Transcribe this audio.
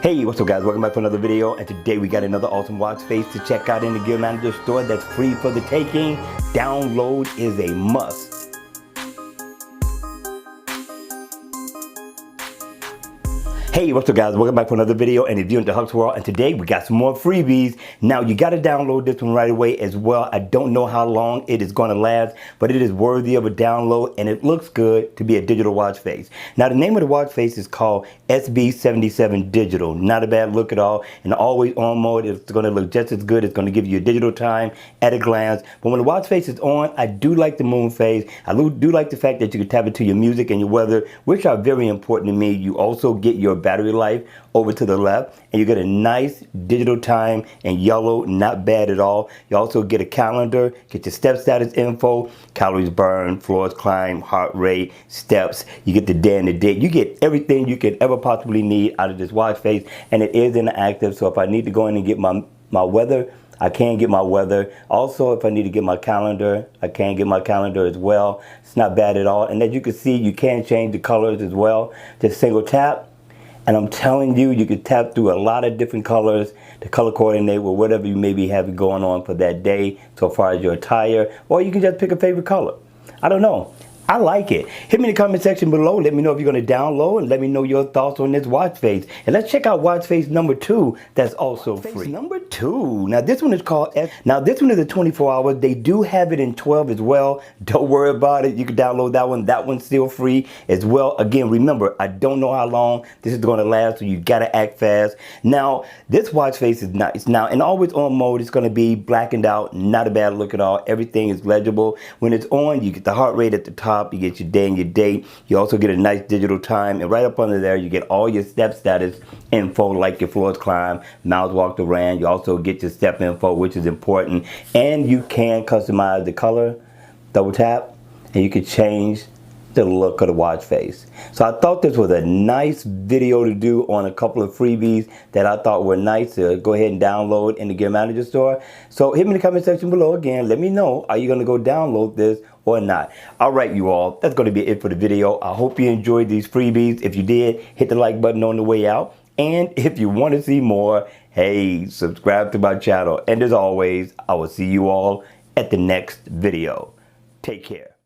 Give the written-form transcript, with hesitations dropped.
Hey, what's up guys? Welcome back to another video, and today we got another awesome watch face to check out in the Gear Manager store that's free for the taking. Download is a must. Hey, what's up guys? Welcome back to another video, and if you're into Huck's World, and today we got some more freebies. Now you got to download this one right away as well. I don't know how long it is going to last, but it is worthy of a download, and it looks good to be a digital watch face. Now the name of the watch face is called SB77 Digital. Not a bad look at all, and always on mode. It's going to look just as good. It's going to give you a digital time at a glance. But when the watch face is on, I do like the moon phase. I do like the fact that you can tap into your music and your weather, which are very important to me. You also get your battery life over to the left, and you get a nice digital time in yellow, not bad at all. You also get a calendar, get your step status info, calories burned, floors climbed, heart rate, steps. You get the day and the date. You get everything you could ever possibly need out of this watch face, and it is interactive. So if I need to go in and get my weather, I can get my weather. Also, if I need to get my calendar, I can get my calendar as well. It's not bad at all. And as you can see, you can change the colors as well. Just single tap. And I'm telling you, you can tap through a lot of different colors to color coordinate with whatever you may be having going on for that day, so far as your attire, or you can just pick a favorite color. I don't know. I like it. Hit me in the comment section below. Let me know if you're going to download, and let me know your thoughts on this watch face. And let's check out watch face number 2 that's also free. Number 2. Now this one is called Now this one is a 24 hours. They do have it in 12 as well. Don't worry about it. You can download that one. That one's still free as well. Again, remember, I don't know how long this is going to last, so you got to act fast. Now this watch face is nice. Now in always on mode, it's going to be blackened out. Not a bad look at all. Everything is legible. When it's on, you get the heart rate at the top. You get your day and your date. You also get a nice digital time, and right up under there you get all your step status info, like your floors climbed, miles walked or ran. You also get your step info, which is important, and you can customize the color. Double tap and you can change the look of the watch face. So I thought this was a nice video to do on a couple of freebies that I thought were nice to go ahead and download in the Gear Manager store. So hit me in the comment section below again. Let me know, are you going to go download this or not? All right, you all, that's going to be it for the video. I hope you enjoyed these freebies. If you did, hit the like button on the way out. And if you want to see more, hey, subscribe to my channel. And as always, I will see you all at the next video. Take care.